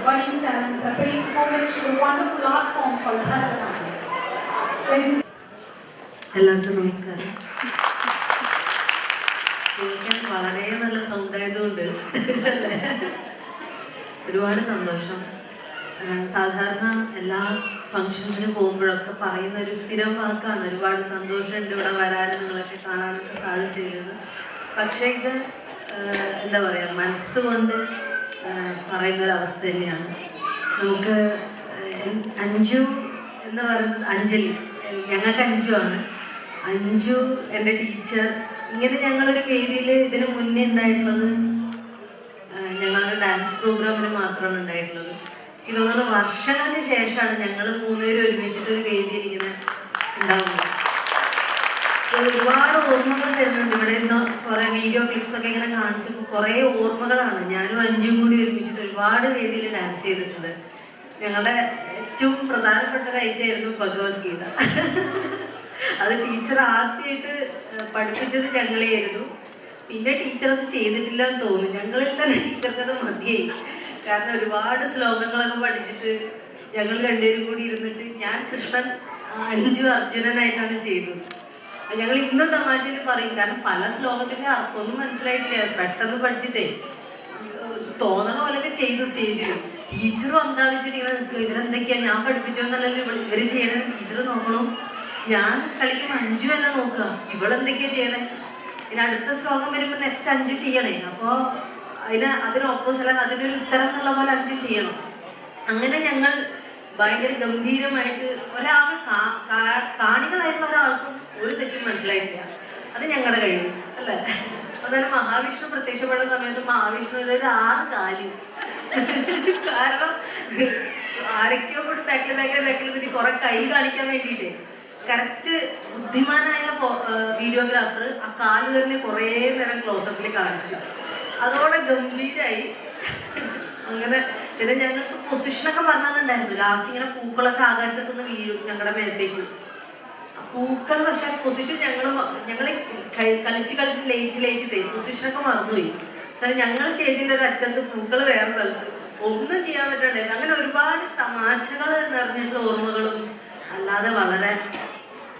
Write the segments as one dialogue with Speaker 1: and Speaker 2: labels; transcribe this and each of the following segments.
Speaker 1: budding talents are paying homage to a wonderful art form called Bharatanatyam.
Speaker 2: എല്ലാവർക്കും നമസ്കാരം. കേൾക്കാൻ വളരെ നല്ല സൗണ്ട് ആയതുകൊണ്ട് ഒരുപാട് സന്തോഷം. സാധാരണ എല്ലാ ഫങ്ഷൻസിനും പോകുമ്പോഴൊക്കെ പറയുന്ന ഒരു സ്ഥിരം വാക്കാണ് ഒരുപാട് സന്തോഷമുണ്ട് ഇവിടെ വരാനും നിങ്ങളൊക്കെ കാണാനൊക്കെ സാധിച്ചിരുന്നത്. പക്ഷേ ഇത് എന്താ പറയുക, മനസ്സുകൊണ്ട് പറയുന്നൊരവസ്ഥ തന്നെയാണ്. നമുക്ക് അഞ്ജു എന്ന് പറയുന്നത് അഞ്ജലി, ഞങ്ങൾക്ക് അഞ്ജു ആണ്. അഞ്ജു എൻ്റെ ടീച്ചർ. ഇങ്ങനെ ഞങ്ങളൊരു വേദിയിൽ ഇതിന് മുന്നേ ഉണ്ടായിട്ടുള്ളത് ഞങ്ങളുടെ ഡാൻസ് പ്രോഗ്രാമിന് മാത്രമാണ് ഉണ്ടായിട്ടുള്ളത്. എനിക്ക് തോന്നുന്നത് വർഷങ്ങൾക്ക് ശേഷമാണ് ഞങ്ങൾ മൂന്നുപേരും ഒരുമിച്ചിട്ടൊരു വേദിയിൽ ഇങ്ങനെ ഉണ്ടാവുന്നത്. ഒരുപാട് ഓർമ്മകൾ തരുന്നുണ്ട്. ഇവിടെ നിന്ന് കുറേ വീഡിയോ ക്ലിപ്സൊക്കെ ഇങ്ങനെ കാണിച്ചപ്പോൾ കുറേ ഓർമ്മകളാണ്. ഞാനും അഞ്ജുവും കൂടി ഒരുമിച്ചിട്ട് ഒരുപാട് വേദിയിൽ ഡാൻസ് ചെയ്തിട്ടുണ്ട്. ഞങ്ങളുടെ ഏറ്റവും പ്രധാനപ്പെട്ട ഒരു ഐറ്റമായിരുന്നു ഭഗവത്ഗീത. അത് ടീച്ചർ ആദ്യമായിട്ട് പഠിപ്പിച്ചത് ഞങ്ങളെയായിരുന്നു. പിന്നെ ടീച്ചർ അത് ചെയ്തിട്ടില്ല എന്ന് തോന്നുന്നു. ഞങ്ങളിൽ തന്നെ ടീച്ചർക്കത് മതിയായി. കാരണം ഒരുപാട് ശ്ലോകങ്ങളൊക്കെ പഠിച്ചിട്ട് ഞങ്ങൾ രണ്ടുപേരും കൂടി ഇരുന്നിട്ട് ഞാൻ കൃഷ്ണൻ, അഞ്ജു അർജുനനായിട്ടാണ് ചെയ്തത്. ഞങ്ങൾ ഇന്നും തമാശയിൽ പറയും. കാരണം പല ശ്ലോകത്തിൻ്റെ അർത്ഥമൊന്നും മനസ്സിലായിട്ടില്ല. പെട്ടെന്ന് പഠിച്ചിട്ടേ തോന്നണ പോലെയൊക്കെ ചെയ്തു സ്റ്റേജിൽ. ടീച്ചറും അന്താളിച്ചിട്ട് ഇങ്ങനെ നിൽക്കുക, ഇവരെന്തൊക്കെയാണ് ഞാൻ പഠിപ്പിച്ചോന്നല്ലല്ലോ ഇവർ ചെയ്യണമെന്ന് ടീച്ചർ നോക്കണം. ഞാൻ കളിക്കുമ്പോൾ അഞ്ജു എന്നെ നോക്കുക, ഇവളെന്തൊക്കെയാ ചെയ്യണേ. പിന്നെ അടുത്ത ശ്ലോകം വരുമ്പോൾ നെക്സ്റ്റ് അഞ്ജു ചെയ്യണേ. അപ്പോൾ അതിന് ഓപ്പോസിറ്റ് അല്ല, അതിനൊരു ഉത്തരം എന്നുള്ള പോലെ അഞ്ജു ചെയ്യണം. അങ്ങനെ ഞങ്ങൾ ഭയങ്കര ഗംഭീരമായിട്ട് ഒരാൾക്ക് കാണികളായിട്ടുള്ള ഒരാൾക്കും ഒരു തെറ്റും മനസ്സിലായിട്ടില്ല. അത് ഞങ്ങളുടെ കഴിവ് അല്ലേ. അതുപോലെ മഹാവിഷ്ണു പ്രത്യക്ഷപ്പെടുന്ന സമയത്ത് മഹാവിഷ്ണു ഇതൊരു 6 കാല്. കാരണം ആരൊക്കെയോ കൂടി ബാക്കിൽ നിന്നിട്ട് കുറെ കൈ കാണിക്കാൻ വേണ്ടിയിട്ട് കറക്റ്റ് ബുദ്ധിമാനായ വീഡിയോഗ്രാഫർ ആ കാല് തന്നെ കുറേ നേരം ക്ലോസപ്പിൽ കാണിച്ചു. അതോടെ ഗംഭീരായി. അങ്ങനെ പിന്നെ ഞങ്ങൾക്ക് പൊസിഷനൊക്കെ പറഞ്ഞിട്ടുണ്ടായിരുന്നു. ലാസ്റ്റ് ഇങ്ങനെ പൂക്കളൊക്കെ ആകാശത്തുനിന്ന് വീഴും ഞങ്ങളുടെ മേത്തേക്ക്. പൂക്കൾ പക്ഷെ പൊസിഷൻ ഞങ്ങൾ കളിച്ച് ലയിച്ചിട്ടേ പൊസിഷനൊക്കെ മറന്നുപോയി. സാറേ ഞങ്ങൾ സ്റ്റേജിൻ്റെ ഒരു അറ്റത്ത് പൂക്കൾ വേറെ സ്ഥലത്ത് ഒന്നും ചെയ്യാൻ പറ്റണ്ടായിരുന്നു. അങ്ങനെ ഒരുപാട് തമാശകൾ നിറഞ്ഞിട്ടുള്ള ഓർമ്മകളും അല്ലാതെ വളരെ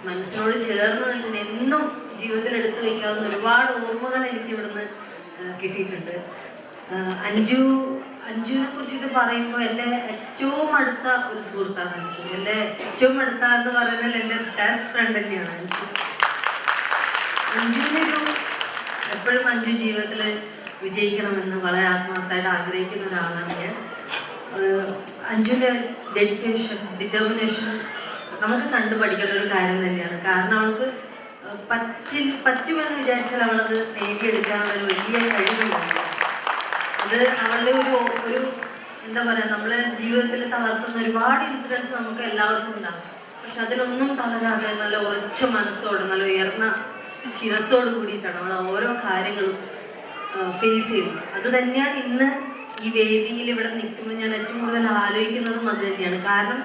Speaker 2: മനസ്സിനോട് ചേർന്ന് നിൽക്കുന്ന എന്നും ജീവിതത്തിൽ എടുത്തു വയ്ക്കാവുന്ന ഒരുപാട് ഓർമ്മകൾ എനിക്ക് ഇവിടുന്ന് കിട്ടിയിട്ടുണ്ട്. അഞ്ജുവിനെ കുറിച്ചിട്ട് പറയുമ്പോൾ എൻ്റെ ഏറ്റവും അടുത്ത ഒരു സുഹൃത്താണ് അഞ്ജു. എൻ്റെ ഏറ്റവും അടുത്ത എന്ന് പറയുന്നത് എൻ്റെ ബെസ്റ്റ് ഫ്രണ്ട് തന്നെയാണ് അഞ്ജുവിനൊരു എപ്പോഴും അഞ്ജു ജീവിതത്തിൽ വിജയിക്കണമെന്ന് വളരെ ആത്മാർത്ഥമായിട്ട് ആഗ്രഹിക്കുന്ന ഒരാളാണ് ഞാൻ. അഞ്ജുവിൻ്റെ ഡെഡിക്കേഷൻ, ഡിറ്റർമിനേഷൻ നമുക്ക് കണ്ടു പഠിക്കേണ്ട ഒരു കാര്യം തന്നെയാണ്. കാരണം അവൾക്ക് പറ്റുമെന്ന് വിചാരിച്ചാൽ അവളത് നേടിയെടുക്കാനുള്ളൊരു വലിയ കഴിവുണ്ട്. അത് അവളുടെ ഒരു എന്താ പറയുക, നമ്മളെ ജീവിതത്തിൽ തളർത്തുന്ന ഒരുപാട് ഇൻസിഡൻസ് നമുക്ക് എല്ലാവർക്കും ഉണ്ടാകും. പക്ഷെ അതിനൊന്നും തളരാതെ നല്ല ഉറച്ച മനസ്സോടെ നല്ല ഉയർന്ന ശിരസ്സോട് കൂടിയിട്ടാണ് അവൾ ഓരോ കാര്യങ്ങളും ഫേസ് ചെയ്യുന്നത്. അത് തന്നെയാണ് ഇന്ന് ഈ വേദിയിൽ ഇവിടെ നിൽക്കുമ്പോൾ ഞാൻ ഏറ്റവും കൂടുതൽ ആലോചിക്കുന്നതും അത് തന്നെയാണ്. കാരണം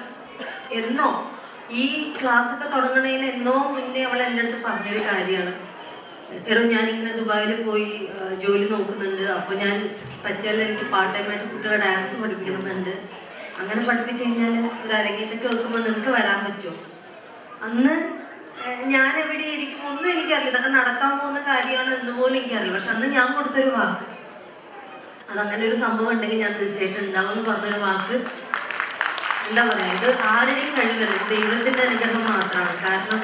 Speaker 2: എന്നോ ഈ ക്ലാസ്സൊക്കെ തുടങ്ങുന്നതിന് എന്നോ മുന്നേ അവൾ എൻ്റെ അടുത്ത് പറഞ്ഞൊരു കാര്യമാണ്, എടോ ഞാനിങ്ങനെ ദുബായിൽ പോയി ജോലി നോക്കുന്നുണ്ട്, അപ്പോൾ ഞാൻ പറ്റിയാൽ എനിക്ക് പാർട്ട് ടൈമായിട്ട് കുട്ടികളെ ഡാൻസ് പഠിപ്പിക്കണമെന്നുണ്ട്. അങ്ങനെ പഠിപ്പിച്ച് കഴിഞ്ഞാൽ ഒരു അരങ്ങേറ്റൊക്കെ വെക്കുമ്പോൾ നിനക്ക് വരാൻ പറ്റുമോ? അന്ന് ഞാൻ എവിടെ ഇരിക്കും ഒന്നും എനിക്കറിയില്ല. ഇതൊക്കെ നടക്കാൻ പോകുന്ന കാര്യമാണ് എന്നുപോലും എനിക്കറിയില്ല. പക്ഷെ അന്ന് ഞാൻ കൊടുത്തൊരു വാക്ക്, അതങ്ങനെ ഒരു സംഭവം ഉണ്ടെങ്കിൽ ഞാൻ തീർച്ചയായിട്ടും ഉണ്ടാവും എന്ന് പറഞ്ഞൊരു വാക്ക് എന്താ പറയുക, ഇത് ആരുടെയും കഴിവല്ല, ദൈവത്തിൻ്റെ അനുഗ്രഹം മാത്രമാണ്. കാരണം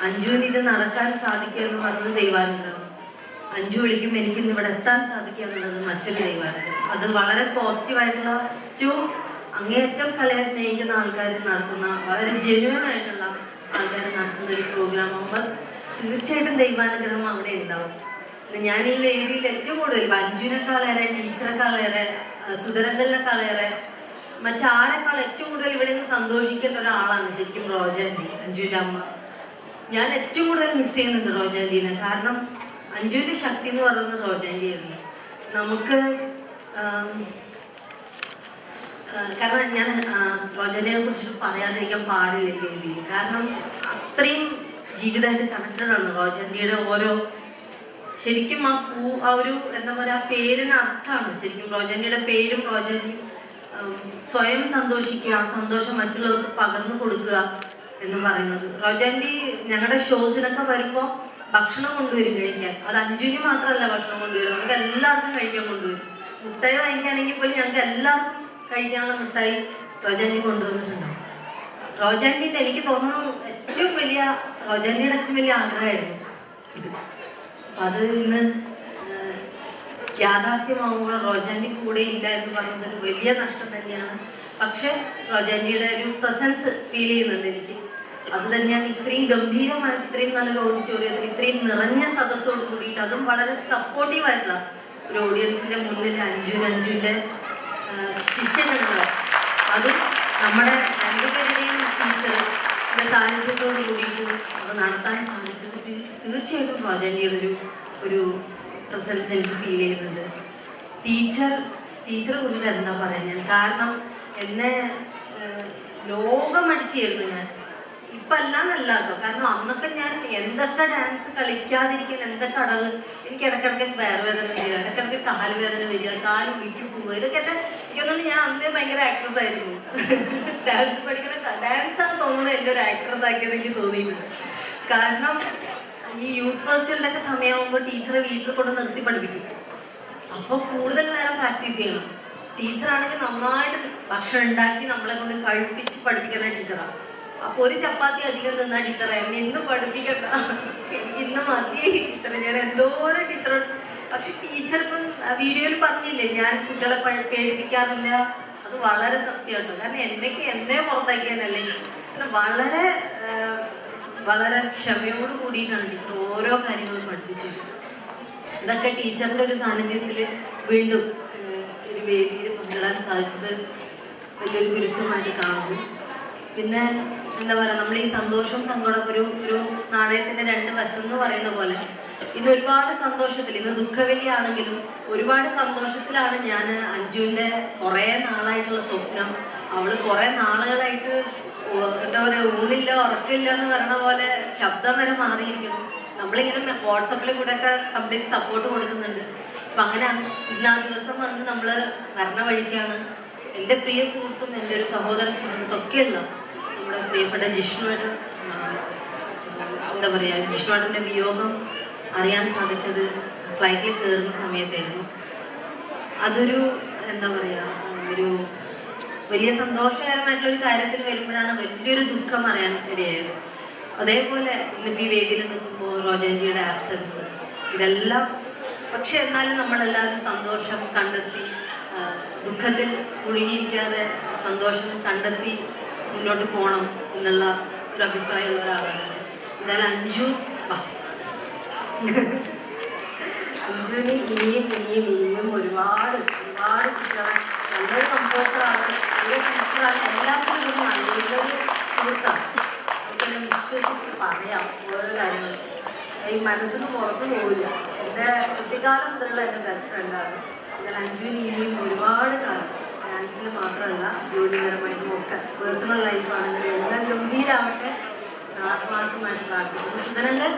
Speaker 2: അഞ്ജുവിന് ഇത് നടക്കാൻ സാധിക്കുക എന്ന് പറയുന്നത് ദൈവാനുഗ്രഹം. അഞ്ജു വിളിക്കുമ്പോൾ എനിക്കിന്ന് ഇവിടെ എത്താൻ സാധിക്കുക എന്നുള്ളത് മറ്റൊരു ദൈവാനുഗ്രഹം. അത് വളരെ പോസിറ്റീവായിട്ടുള്ള ഏറ്റവും അങ്ങേയറ്റം കലയെ സ്നേഹിക്കുന്ന ആൾക്കാർ നടത്തുന്ന വളരെ ജെന്യുവൻ ആയിട്ടുള്ള ആൾക്കാർ നടത്തുന്ന ഒരു പ്രോഗ്രാം ആകുമ്പോൾ തീർച്ചയായിട്ടും ദൈവാനുഗ്രഹം അവിടെ ഉണ്ടാവും. ഞാൻ ഈ വേദിയിൽ ഏറ്റവും കൂടുതൽ അഞ്ജുവിനേക്കാളേറെ, ടീച്ചറെക്കാളേറെ, സുധരങ്കലിനേക്കാളേറെ, മറ്റാരെക്കാൾ ഏറ്റവും കൂടുതൽ ഇവിടെ നിന്ന് സന്തോഷിക്കേണ്ട ഒരാളാണ് ശരിക്കും റോജാൻറ്റി, അഞ്ജുവിൻ്റെ അമ്മ. ഞാൻ ഏറ്റവും കൂടുതൽ മിസ് ചെയ്യുന്നുണ്ട് റോജാൻറ്റീനെ. കാരണം അഞ്ജുവിൻ്റെ ശക്തി എന്ന് പറയുന്നത് റോജാൻറ്റി ആയിരുന്നു. നമുക്ക് കാരണം ഞാൻ റോജാനിയെ കുറിച്ചിട്ട് പറയാതിരിക്കാൻ പാടില്ല ഈ വേദിയിൽ. കാരണം അത്രയും ജീവിതമായിട്ട് കണക്റ്റഡ് ആണ് റോജാനിയുടെ ഓരോ, ശരിക്കും ആ ഒരു എന്താ പറയുക, പേരിന് അർത്ഥമാണ് ശരിക്കും. റോജാനിയുടെ പേരും റോജാനി സ്വയം സന്തോഷിക്കുക, ആ സന്തോഷം മറ്റുള്ളവർക്ക് പകർന്നു കൊടുക്കുക എന്ന് പറയുന്നത്. റോജാനി ഞങ്ങളുടെ ഷോസിനൊക്കെ വരുമ്പോൾ ഭക്ഷണം കൊണ്ടുവരും കഴിക്കാൻ. അത് അഞ്ജുവിന് മാത്രമല്ല ഭക്ഷണം കൊണ്ടുവരും, നമുക്ക് എല്ലാവർക്കും കഴിക്കാൻ കൊണ്ടുവരും. മുട്ടായി വാങ്ങിക്കുകയാണെങ്കിൽ പോലും ഞങ്ങൾക്ക് എല്ലാവർക്കും കഴിക്കാനുള്ള മിഠായി റോജാനി കൊണ്ടുവന്നിട്ടുണ്ടാവും. റോജാനിൻ്റെ എനിക്ക് തോന്നുന്നു റോജാനിയുടെ ഏറ്റവും വലിയ ആഗ്രഹമായിരുന്നു ഇത്. അത് ഇന്ന് യാഥാർത്ഥ്യമാകുമ്പോൾ റോജാനി കൂടെ ഇല്ല എന്ന് പറയുന്നതൊരു വലിയ നഷ്ടം തന്നെയാണ്. പക്ഷെ റോജാനിയുടെ ഒരു പ്രസൻസ് ഫീൽ ചെയ്യുന്നുണ്ട് എനിക്ക്. അത് തന്നെയാണ് ഇത്രയും ഗംഭീരമായിട്ട്, ഇത്രയും നല്ലൊരു ഓഡിറ്റോറിയത്തിൽ ഇത്രയും നിറഞ്ഞ സദസ്സോട് കൂടിയിട്ട്, അതും വളരെ സപ്പോർട്ടീവായിട്ടുള്ള ഒരു ഓഡിയൻസിൻ്റെ മുന്നിൽ അഞ്ജുവിൻ്റെ ശിഷ്യഗണങ്ങൾ, അതും നമ്മുടെ രണ്ടുപേരുടെയും ടീച്ചറിൻ്റെ സാന്നിധ്യത്തോട് കൂടിയിട്ട് അത് നടത്താൻ സാധിച്ചത് തീർച്ചയായിട്ടും റോജാനിയുടെ ഒരു പ്രസൻസ് എനിക്ക് ഫീൽ ചെയ്യുന്നുണ്ട്. ടീച്ചറെ കുറിച്ചിട്ട് എന്താ പറയാൻ ഞാൻ, കാരണം എന്നെ ലോകമടിച്ചായിരുന്നു ഞാൻ. ഇപ്പം അല്ലാന്നല്ല കേട്ടോ, കാരണം അന്നൊക്കെ ഞാൻ എന്തൊക്കെ ഡാൻസ് കളിക്കാതിരിക്കാൻ, എന്തൊക്കെ അടവ്, എനിക്ക് ഇടയ്ക്കിടയ്ക്ക് വയറുവേദന വരിക, ഇടയ്ക്കിടയ്ക്ക് കാലുവേദന വരിക, കാല് വീട്ടിൽ പോവുക, ഇതൊക്കെ എൻ്റെ എനിക്കൊന്നും ഞാൻ അന്നേ ഭയങ്കര ആക്ട്രസ് ആയിരുന്നു. ഡാൻസ് ഡാൻസാണ് തോന്നുന്നത് എൻ്റെ ഒരു ആക്ട്രസ് ആക്കിയത് എനിക്ക് തോന്നിയിട്ടുണ്ട്. കാരണം ഈ യൂത്ത് ഫെസ്റ്റിവലിൻ്റെ ഒക്കെ സമയമാകുമ്പോൾ ടീച്ചറെ വീട്ടിൽ കൊണ്ട് നിർത്തി പഠിപ്പിക്കും. അപ്പോൾ കൂടുതൽ നേരം പ്രാക്ടീസ് ചെയ്യണം. ടീച്ചറാണെങ്കിൽ നന്നായിട്ട് ഭക്ഷണം ഉണ്ടാക്കി നമ്മളെ കൊണ്ട് കഴിപ്പിച്ച് പഠിപ്പിക്കുന്ന ടീച്ചറാണ്. അപ്പോൾ ഒരു ചപ്പാത്തി അധികം തിന്നാ ടീച്ചറെ എന്നെ ഇന്നും പഠിപ്പിക്കണ്ട, എനിക്ക് ഇന്ന് മതി ടീച്ചറെ, ഞാൻ എന്തോരം ടീച്ചറോട്. പക്ഷെ ടീച്ചർ ഇപ്പം വീഡിയോയിൽ പറഞ്ഞില്ലേ ഞാൻ കുട്ടികളെ പേടിപ്പിക്കാറില്ല, അത് വളരെ സത്യമാട്ടോ. കാരണം എന്നെ പുറത്താക്കിയാനല്ലേ, വളരെ വളരെ ക്ഷമയോട് കൂടിയിട്ടാണ് ടീച്ചർ ഓരോ കാര്യങ്ങളും പഠിപ്പിച്ചത്. ഇതൊക്കെ ടീച്ചറിൻ്റെ ഒരു സാന്നിധ്യത്തിൽ വീണ്ടും ഒരു വേദിയിൽ പങ്കിടാൻ സാധിച്ചത് വലിയൊരു ഗുരുത്വമായിട്ട് കാണുന്നു. പിന്നെ എന്താ പറയുക, നമ്മൾ ഈ സന്തോഷവും സങ്കടവും ഒരു നാണയത്തിൻ്റെ രണ്ട് വശം എന്ന് പറയുന്ന പോലെ ഇന്ന് ഒരുപാട് സന്തോഷത്തിൽ, ഇന്ന് ദുഃഖവെള്ളിയാണെങ്കിലും ഒരുപാട് സന്തോഷത്തിലാണ് ഞാൻ അഞ്ജുവിൻ്റെ കുറേ നാളായിട്ടുള്ള സ്വപ്നം. അവൾ കുറേ നാളുകളായിട്ട് എന്താ പറയുക, ഊണില്ല ഉറക്കില്ല എന്ന് പറഞ്ഞ പോലെ ശബ്ദം വരെ മാറിയിരിക്കണം. നമ്മളിങ്ങനെ വാട്സപ്പിൽ കൂടെ ഒക്കെ കംപ്ലീറ്റ് സപ്പോർട്ട് കൊടുക്കുന്നുണ്ട്. അപ്പം അങ്ങനെ ഇന്ന് ആ ദിവസം വന്ന് നമ്മൾ വരണ വഴിക്കാണ് എൻ്റെ പ്രിയ സുഹൃത്തും എൻ്റെ ഒരു സഹോദര സ്ഥാനത്തൊക്കെയുള്ള നമ്മുടെ പ്രിയപ്പെട്ട ജിഷ്ണുവായിട്ട് എന്താ പറയുക, ജിഷ്ണുവായിട്ടിൻ്റെ വിയോഗം അറിയാൻ സാധിച്ചത് ഫ്ലൈറ്റിൽ കയറുന്ന സമയത്തായിരുന്നു. അതൊരു എന്താ പറയുക, ഒരു വലിയ സന്തോഷകരമായിട്ടുള്ളൊരു കാര്യത്തിൽ വരുമ്പോഴാണ് വലിയൊരു ദുഃഖം അറിയാൻ ഇടയായത്. അതേപോലെ ഇന്നിപ്പോൾ ഈ വേദിയിൽ നിൽക്കുമ്പോൾ റോജാനിയുടെ ആബ്സെൻസ്, ഇതെല്ലാം. പക്ഷെ എന്നാലും നമ്മളെല്ലാവരും സന്തോഷം കണ്ടെത്തി, ദുഃഖത്തിൽ മുഴുകിയിരിക്കാതെ സന്തോഷം കണ്ടെത്തി മുന്നോട്ട് പോകണം എന്നുള്ള ഒരു അഭിപ്രായമുള്ള ഒരാളാണ്. എന്തായാലും അഞ്ജുവിന് ഇനിയും ഒരുപാട് കുട്ടികളെ, നല്ലൊരു കമ്പോസറാണ്, നല്ലൊരു ടീച്ചറാണ്, എല്ലാത്തിനും ഒരു നല്ലൊരു സുഹൃത്താണ്. നമുക്കെല്ലാം വിശ്വസിച്ച് പറയാം ഓരോ കാര്യങ്ങൾ. ഈ മനസ്സിന് പുറത്തു പോവില്ല. എൻ്റെ കുട്ടിക്കാലം മുതലുള്ള എൻ്റെ ബെസ്റ്റ് ഫ്രണ്ടാണ്. ഞാൻ അഞ്ജുവിന് ഇനിയും ഒരുപാട് കാലം ഡാൻസിൽ മാത്രമല്ല ജോലിപരമായിട്ടും ഒക്കെ പേഴ്സണൽ ലൈഫാണെങ്കിലും എല്ലാം ഗംഭീരമാവട്ടെ ആത്മാർത്ഥമായിട്ട് പ്രാർത്ഥിക്കുന്നു. സുധനങ്ങൾ